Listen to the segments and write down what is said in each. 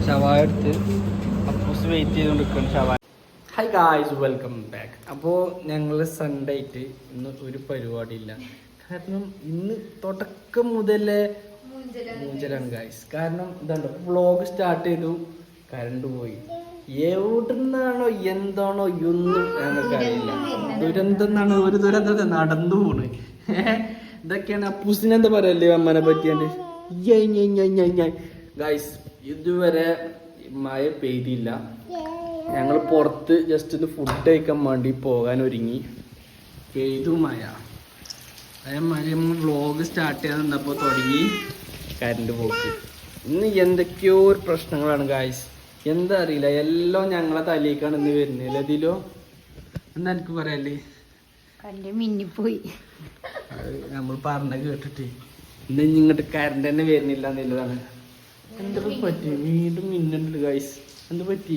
ഷവായ എടുത്ത് അപ്പൂസ് വെയിറ്റ് ചെയ്തുകൊണ്ടിരിക്കുകയാണ് ഷവായ. Hi guys, welcome back. അപ്പോൾ ഞങ്ങൾ സൺഡേ ആയിട്ട് ഇന്ന് ഒരു പരിപാടിയില്ല. കാരണം ഇന്ന് തുടക്കം മുതലേ മൂഞ്ചലാണ് ഗായ്സ്. കാരണം ഇതാണ്, വ്ളോഗ് സ്റ്റാർട്ട് ചെയ്തു, കറണ്ട് പോയി. എവിടുന്നാണോ എന്താണോ ഒന്നും ഞങ്ങൾക്ക് അറിയില്ല. ദുരന്തം എന്നാണ്, ഒരു ദുരന്തത്തെ നടന്നു പോണ്. ഇതൊക്കെയാണ് അപ്പൂസിന് എന്താ പറയല്ലേ അമ്മനെ പറ്റിയാണ്ട്. ഗായ്സ്, ഇതുവരെ മഴ പെയ്തില്ല. ഞങ്ങൾ പുറത്ത് ജസ്റ്റ് ഒന്ന് ഫുഡ് കഴിക്കാൻ വേണ്ടി പോകാൻ ഒരുങ്ങി. പെയ്തു മഴ. അതേമാതിരി നമ്മൾ വ്ളോഗ് സ്റ്റാർട്ട് ചെയ്യാൻ നിന്നപ്പോൾ തുടങ്ങി കറണ്ട് പോക്ക്. ഇന്ന് എന്തൊക്കെയോ ഒരു പ്രശ്നങ്ങളാണ് ഗായ്സ്. എന്താ അറിയില്ല, എല്ലാം ഞങ്ങളെ തലേക്കാണ് ഇന്ന് വരുന്നില്ല. ഇതിലോ എന്താ എനിക്ക് പറയല്ലേ, മിന്നിപ്പോയി. നമ്മൾ പറഞ്ഞ കേട്ടിട്ട് ഇന്ന് ഇങ്ങോട്ട് കറണ്ട് തന്നെ വരുന്നില്ല എന്നുള്ളതാണ്. എന്താ പറ്റി, വീണ്ടും മിന്നുണ്ട് ഗായ്സ്. എന്ത് പറ്റി?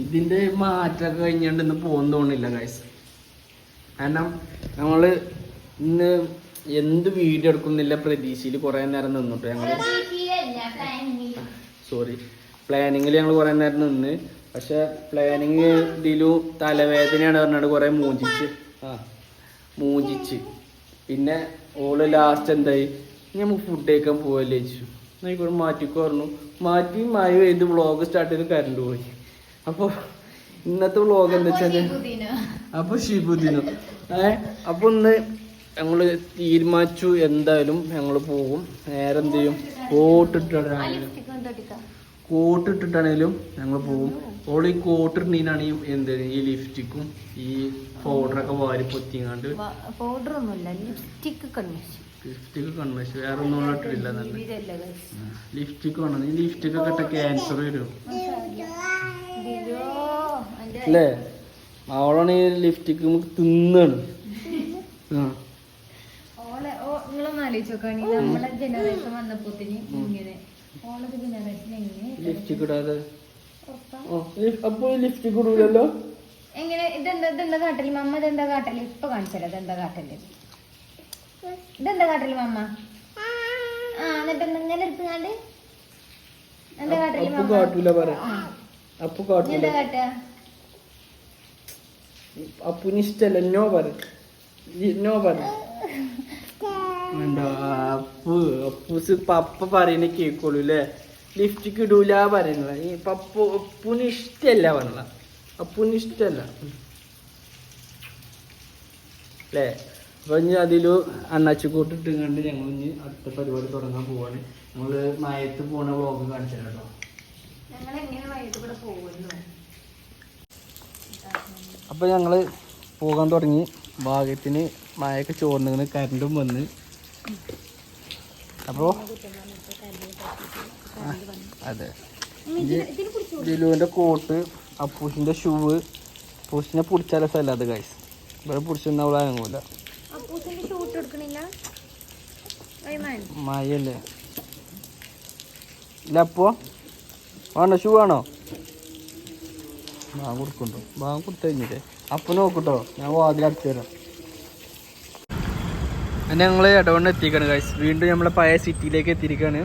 ഇതിന്റെ മാറ്റമൊക്കെ കഴിഞ്ഞാണ്ട് ഇന്ന് പോകുന്ന തോന്നില്ല ഗായ്സ്. കാരണം നമ്മള് ഇന്ന് എന്ത് വീഡിയോ എടുക്കുന്നില്ല പ്രതീക്ഷയിൽ കുറെ നേരം നിന്നിട്ട് ഞങ്ങള് പ്ലാനിങ്ങിൽ ഞങ്ങൾ കുറെ നേരം നിന്ന്. പക്ഷെ പ്ലാനിങ് ഇതിലും തലവേദനയാണ് പറഞ്ഞാണ്ട് കുറെ മൂഞ്ചിച്ച് പിന്നെ ഓള് ലാസ്റ്റ് എന്തായി, നമുക്ക് ഫുഡ് കഴിക്കാൻ പോവല്ലേ ചോദിച്ചു. ആയിക്കോട്ടെ മാറ്റിക്കോ പറഞ്ഞു. മാറ്റി മഴ പെയ്ത് വ്ളോഗ് സ്റ്റാർട്ട് ചെയ്ത് കറണ്ട് പോയി. അപ്പോൾ ഇന്നത്തെ വ്ളോഗ് എന്താ വെച്ചാല് അപ്പോൾ ഷിബുദിനോ അപ്പോൾ ഇന്ന് ഞങ്ങൾ തീരുമാനിച്ചു, എന്തായാലും ഞങ്ങൾ പോകും. നേരെ എന്ത് ചെയ്യും, കോട്ടിട്ടിട്ടാണെങ്കിലും ഞങ്ങൾ പോകും. ഓൾ ഈ കോട്ടിട്ടീനാണ് എന്ത് ഈ ലിപ്സ്റ്റിക്കും ഈ പൗഡറൊക്കെ വാരി പൊത്തിങ്ങാണ്ട്. ലിപ്സ്റ്റിക്ക് കൺമശി വേറെ ഒന്നും ഇട്ടിട്ടില്ല. ലിപ്സ്റ്റിക്ക് വേണം. ഈ ലിപ്സ്റ്റിക് ഒക്കെ ഇട്ട ക്യാൻസർ വരും അല്ലേ? അവളാണ് ഈ ലിപ്സ്റ്റിക് നമുക്ക് തിന്നാണ്. ലിപ്സ്റ്റിക് ഇടാതെ അപ്പൊ ലിപ്സ്റ്റിക് ഇടൂലല്ലോ. എങ്ങനെ ഇതെന്താ കാട്ടല് മമ്മ? ഇതെന്താ കാട്ടല്? ഇപ്പൊ കാണിച്ചല്ലോ ഇതെന്താ കാട്ടല്. ഇതെന്താ കാട്ടല് മമ്മ? എന്നിട്ട് ഇങ്ങനെ എടുത്തുകാണ്ട് എന്താ കാട്ടല് മമ്മ? കാട്ടൂല പറ. അപ്പൊ കാട്ടൂല. എന്താ കാട്ടുക? അപ്പുന് ഇഷ്ടല്ല. നോ പറ. അപ്പൂസ് പപ്പ പറയുന്ന കേക്കോളൂ അല്ലേ? ലിപ്സ്റ്റിക് ഇടൂല പറയുന്നത്. ഈ അപ്പൂന് ഇഷ്ടല്ല പറഞ്ഞ. അപ്പൂന് ഇഷ്ടല്ല അല്ലേ? അപ്പൊ ഇനി അതില് അണ്ണാച്ചിക്കോട്ട് ഇട്ടുകൊണ്ട് ഞങ്ങൾ ഇനി അടുത്ത പരിപാടി തുടങ്ങാൻ പോവാണ്. നമ്മള് മയത്ത് പോണ വ്ളോഗ് കാണിച്ചു കേട്ടോ. അപ്പൊ ഞങ്ങള് പോകാൻ തുടങ്ങി. ഭാഗ്യത്തിന് മഴയൊക്കെ ചോർന്നിങ്ങനെ കരണ്ടും വന്ന്. അപ്പോ അതെ, ജിലുവിന്റെ കോട്ട്, അപ്പൂസിന്റെ ഷൂവ്. അപ്പൂസിനെ പിടിച്ചാല സ്ഥലം അത് ഗൈസ്. ഇവിടെ പിടിച്ചൊന്നും അവളെ അനങ്ങൂല. മഴയല്ലേ? ഇല്ല അപ്പോ വേണ്ട, ഷൂ ആണോ? ബാങ്ക് കൊടുക്കണ്ടോ? ബാങ്ക് കൊടുത്തു കഴിഞ്ഞില്ലേ? അപ്പൊ നോക്കൂട്ടോ, ഞാൻ വാതിലടച്ചു തരാം. പിന്നെ ഞങ്ങൾ ഇടവണ്ണ എത്തിക്കാണ് ഗൈസ്. വീണ്ടും നമ്മളെ പഴയ സിറ്റിയിലേക്ക് എത്തിയിരിക്കുകയാണ്.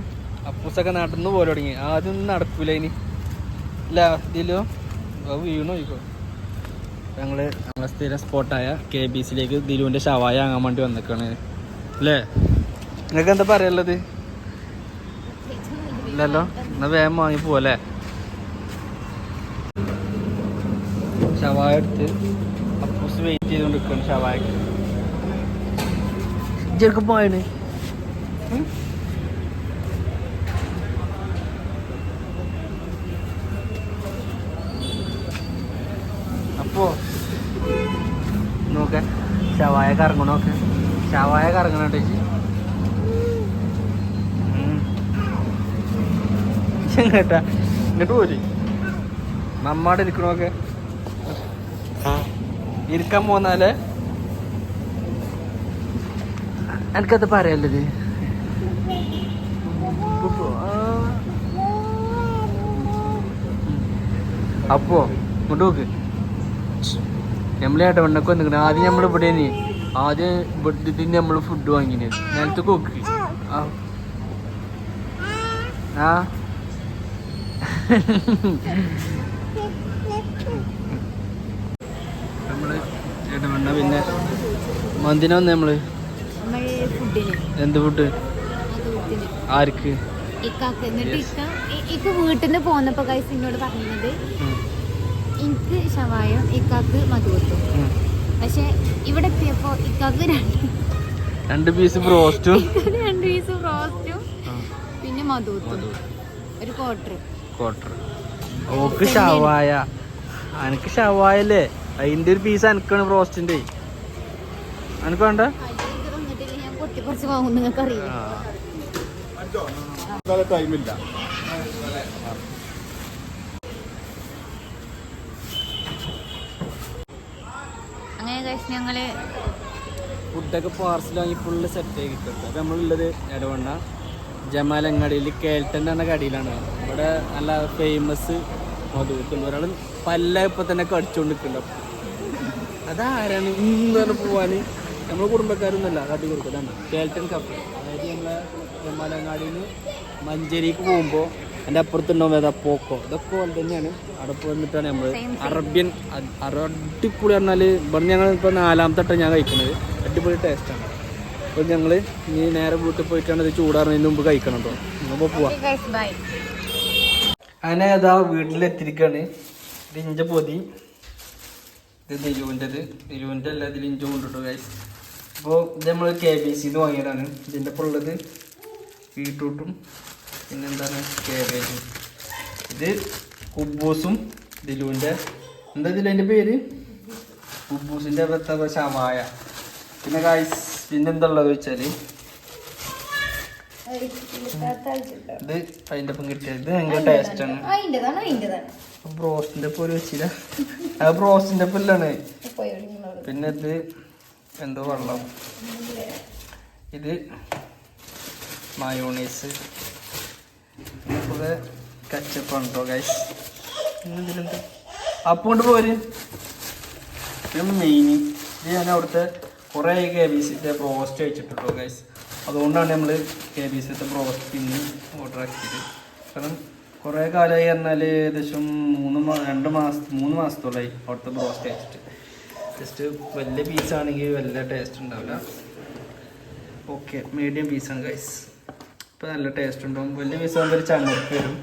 അപ്പൂസൊക്കെ നടന്നു പോലെ തുടങ്ങി. ആദ്യം ഒന്നും നടക്കൂല ഇനി ഇല്ല. ഇതിലോ വീണു പോയിക്കോ. ഞങ്ങള് നമ്മളെ സ്ഥിരം സ്പോട്ടായ KBCയിലേക്ക് ദിലുവിന്റെ ഷവായ വാങ്ങാൻ വേണ്ടി വന്നിക്കാണ് അല്ലേ? നിങ്ങൾക്ക് എന്താ പറയാനുള്ളത്? ഇല്ലല്ലോ, എന്നാ വേഗം വാങ്ങി പോവല്ലേ? ഷവായ എടുത്ത് അപ്പൂസ് വെയിറ്റ് ചെയ്തുകൊണ്ടിരിക്കുകയാണ് ഷവായക്ക്. ചെറുക്കം പോയാണ്. അപ്പോ നോക്ക ഷവായ കറങ്ങണോക്കെ. ഷവായ കറങ്ങണ കേട്ടാ. ഇങ്ങോട്ട് പോര്. നമ്മടെ ഇരിക്കണോക്കെ ഇരിക്കാൻ പോന്നാലേ എനിക്കത് പറയല്ലത്. അപ്പോ ഇങ്ങോട്ട് നോക്ക്. നമ്മളേട്ട വണ്ണൊക്കെ വന്നിക്കണ. ആദ്യം നമ്മൾ ഇവിടെ ആദ്യം ഇവിടെ നമ്മൾ ഫുഡ് വാങ്ങിയത്. നേരത്തെ നോക്ക്. ആ നമ്മള് ചേട്ടൻ പിന്നെ മന്തിന വന്നേ നമ്മള് എന്ത് ഫുഡ് ആർക്ക് ഇക്ക് വീട്ടിൽ നിന്ന് പോന്നപ്പോ ഗൈസ് എന്നോട് പറഞ്ഞത് എനിക്ക് ഷവായും ഇക്കാക്ക് മധുവത്തും. പക്ഷെ ഇവിടെ എത്തിയപ്പോ ഇക്കാക്ക് രണ്ട് പീസ് ബ്രോസ്റ്റും പിന്നെ മധുവത്തും ഒരു ക്വാർട്ടർ. ഓക്ക് ഷവായ അനക്ക് ഷവായല്ലേ അതിന്റെ ഒരു പീസ് അനക്കാണ് ബ്രോസ്റ്റിന്റെ. അനക്ക് വേണ്ട ഞാൻ പൊട്ടി കുറച്ച് വാങ്ങും നിങ്ങൾക്ക് അറിയില്ല. അങ്ങനെ കഴിച്ച് ഞങ്ങള് ഫുഡൊക്കെ പാർസൽ വാങ്ങി ഫുള്ള് സെറ്റ് ആയി കിട്ടും. അപ്പം നമ്മളുള്ളത് ഇടവണ്ണ ജമാലങ്ങാടിയിൽ കേൾട്ടൻ എന്ന കടയിലാണ്. ഇവിടെ നല്ല ഫേമസ് മധുവത്തുണ്ട്. ഒരാൾ പല്ല ഇപ്പം തന്നെ കടിച്ചുകൊണ്ട് നിൽക്കുന്നുണ്ട്. അതാരാണ് ഇന്ന് പോവാൻ നമ്മളെ കുടുംബക്കാരൊന്നുമല്ല കാട്ടി കൊടുക്കുന്നതാണ് കേൾട്ടൻ കപ്പ്. അതായത് നമ്മളെ ജമാലങ്ങാടിയിൽ നിന്ന് മഞ്ചേരിക്ക് പോകുമ്പോൾ എൻ്റെ അപ്പുറത്തുണ്ടാവും ഏതാ പോക്കോ. ഇതൊക്കെ പോലെ തന്നെയാണ്. അവിടെ വന്നിട്ടാണ് നമ്മൾ അറബിയൻ അടിപൊളി പറഞ്ഞാൽ ഇവിടെ ഞങ്ങൾ ഇപ്പോൾ 4ാമത്തെ വട്ടം ഞാൻ കഴിക്കുന്നത്. അടിപൊളി ടേസ്റ്റാണ്. അപ്പോൾ ഞങ്ങൾ ഇനി നേരെ വീട്ടിൽ പോയിട്ടാണ് ഇത് ചൂടാറുന്നതിന് മുമ്പ് കഴിക്കണം കേട്ടോ. അപ്പോൾ പോവാം. അങ്ങനെ അതാ വീട്ടിലെത്തിരിക്കുകയാണ്. ഇത് ഇഞ്ച പൊതി, ഇത് ദിലുവിൻ്റെ അല്ല, ഇതിൽ ഇഞ്ച കൊണ്ടിട്ടു ഗൈസ്. അപ്പോൾ ഇത് നമ്മൾ KBCന്ന് വാങ്ങിയതാണ്. ഇതിൻ്റെ ഒപ്പം ഉള്ളത് ബീട്രൂട്ടും പിന്നെന്താണ് കാബേജും. ഇത് കുബൂസും ദിലുവിൻ്റെ എന്താ ഇതിൻ്റെ പേര് കുബൂസിൻ്റെ പ്രത്യേക ഷവായ. പിന്നെ ഗൈസ് പിന്നെന്താ ഉള്ളത് വെച്ചാൽ ഇത് അതിൻ്റെ ഒപ്പം കിട്ടിയത്. ഇത് ഭയങ്കര ടേസ്റ്റാണ്. ബ്രോസ്റ്റിൻ്റെ ഒപ്പം ഒരു വെച്ചില്ല, അത് ബ്രോസ്റ്റിൻ്റെ ഒപ്പം ഇല്ലാണ്. പിന്നെ ഇത് എന്തോ വെള്ളം, ഇത് മയോണൈസ്, അതുപോലെ കച്ചപ്പാണ് കേട്ടോ ഗൈസ്. ഇതിലെന്താ അപ്പം കൊണ്ട് പോര്. പിന്നെ മെയിൻ ഇത് ഞാൻ അവിടുത്തെ കുറേ KBCത്തെ ബ്രോസ്റ്റ് കഴിച്ചിട്ടുണ്ടോ ഗൈസ്. അതുകൊണ്ടാണ് നമ്മൾ KBCത്തെ ബ്രോസ്റ്റ് പിന്നെ ഓർഡർ ആക്കിയത്. കാരണം കുറേ കാലമായി പറഞ്ഞാൽ ഏകദേശം 3 മാസത്തോളമായി അവിടുത്തെ ബ്രോസ്റ്റ് കഴിച്ചിട്ട്. ജസ്റ്റ് വലിയ പീസാണെങ്കിൽ വലിയ ടേസ്റ്റ് ഉണ്ടാവില്ല. ഓക്കെ മീഡിയം പീസാണ് ഗൈസ്. ഇപ്പോൾ നല്ല ടേസ്റ്റ് ഉണ്ടാവും. വലിയ പീസ് ആകുമ്പോൾ ഒരു ചങ്ങർക്ക് വരും.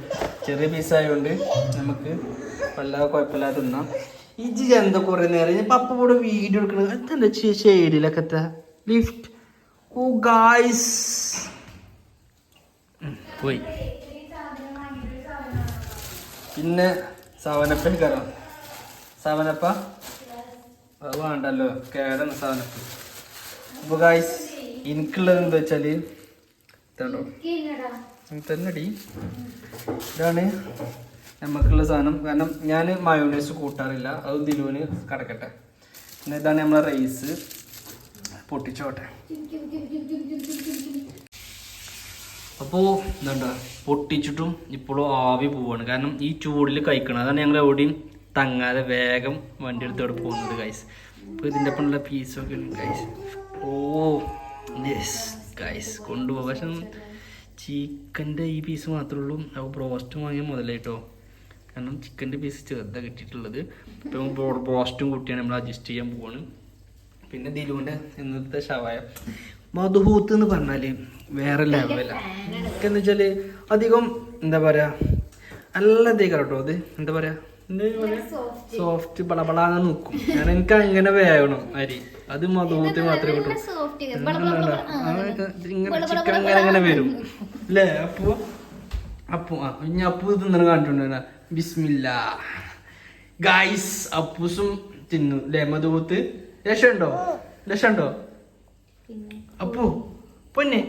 ചെറിയ പീസായതുകൊണ്ട് നമുക്ക് വല്ലാതെ കുഴപ്പമില്ലാതെ തിന്നാം. ഇജി എന്താ കുറേ നേരം ഞാൻ പപ്പ കൂടെ വീഡിയോ എടുക്കണത് എന്താ ഷെയ്ഡിലൊക്കെ ലിഫ്റ്റ്. ഓ ഗായ്സ് പോയി. പിന്നെ സാവനപ്പ കയറാം. സാവനപ്പ അത് വേണ്ടല്ലോ, കേടാണ് സാവനപ്പ്. അപ്പോൾ ഗായ്സ് എനിക്കുള്ളത് എന്താ വെച്ചാൽ ഇതാണോ തന്നെടി, ഇതാണ് നമുക്കുള്ള സാധനം. കാരണം ഞാൻ മയോണൈസ് കൂട്ടാറില്ല, അത് ദിലുവിന് കിടക്കട്ടെ. പിന്നെ ഇതാണ് നമ്മളെ റൈസ്. പൊട്ടിച്ചോട്ടെ. അപ്പോൾ എന്താ പൊട്ടിച്ചിട്ടും ഇപ്പോഴും ആവി പോവാണ്. കാരണം ഈ ചൂടിൽ കഴിക്കണം. അതാണ് ഞങ്ങൾ എവിടെയും തങ്ങാതെ വേഗം വണ്ടി എടുത്തോടെ പോകുന്നത് ഗൈസ്. അപ്പോൾ ഇതിൻ്റെ ഒപ്പമുള്ള പീസൊക്കെ ഉണ്ട് ഗൈസ്. ഓ യെസ് ഗൈസ് കൊണ്ടുപോകാം. പക്ഷെ ചിക്കൻ്റെ ഈ പീസ് മാത്രമേ ഉള്ളൂ. അപ്പോൾ ബ്രോസ്റ്റും വാങ്ങിയാൽ മുതലായിട്ടോ. കാരണം ചിക്കൻ്റെ പീസ് ചെറുതാണ് കിട്ടിയിട്ടുള്ളത്. ഇപ്പം ബ്രോസ്റ്റും കൂട്ടിയാണ് നമ്മൾ അഡ്ജസ്റ്റ് ചെയ്യാൻ പോവാണ്. പിന്നെ ദിലുവിൻ്റെ ഇന്നത്തെ ഷവായ മധുഹൂത്ത് എന്ന് പറഞ്ഞാൽ വേറെ ലെവലല്ല. എന്ന് വെച്ചാൽ അധികം എന്താ പറയുക നല്ല ഇതേക്കാരം കേട്ടോ. അത് എന്താ പറയുക സോഫ്റ്റ് ബളബളാന്ന് നോക്കും. കാരണം എനിക്ക് അങ്ങനെ വേകണം അരി. അത് മധുഹൂത്ത് മാത്രമേ കിട്ടൂ. ഇങ്ങനെ ചിക്കൻ അങ്ങനെ വരും അല്ലേ. അപ്പോൾ ഇനി അപ്പു തിന്നണ കാണിച്ചിട്ടുണ്ടാ. ബിസ്മില്ല ഗൈസ്. അപ്പൂസും തിന്നു അല്ലേ മധുഹൂത്ത്. രക്ഷുണ്ടോ അപ്പു പൊന്നെ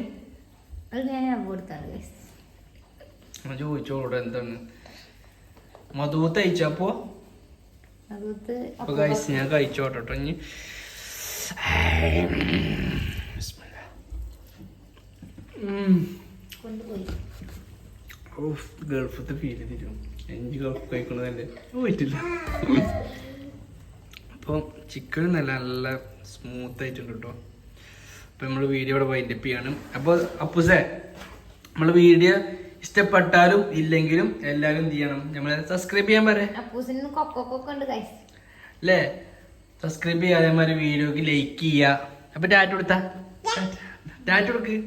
ചോദിച്ചോളൂടെ എന്താണ് മധുഹൂത്ത് കഴിച്ചപ്പോ. അപ്പൊ ഗൈസ് ഞാൻ കഴിച്ചോട്ടോ. ഇനി ഗൾഫത്തെ ഫീൽ തരും. എനിക്ക് ഗൾഫ് കഴിക്കണതല്ലേ പോയിട്ടില്ല. അപ്പോൾ ചിക്കൻ നല്ല സ്മൂത്ത് ആയിട്ടുണ്ട് കേട്ടോ. അപ്പോൾ നമ്മൾ വീഡിയോ ഇവിടെ വൈൻഡപ്പ് ചെയ്യാണ്. അപ്പോൾ അപ്പുസേ നമ്മൾ വീഡിയോ ഇഷ്ടപ്പെട്ടാലും ഇല്ലെങ്കിലും എല്ലാവരും എന്ത് ചെയ്യണം, നമ്മളെ സബ്സ്ക്രൈബ് ചെയ്യാൻ പറയാം അപ്പൂസിന് കൊക്കൊക്കെ ഉണ്ട് ഗൈസ് അല്ലേ. സബ്സ്ക്രൈബ് ചെയ്യുക, അതേമാതിരി വീഡിയോക്ക് ലൈക്ക് ചെയ്യുക. അപ്പൊ ടാറ്റ കൊടുത്താ, ടാറ്റ കൊടുക്ക്.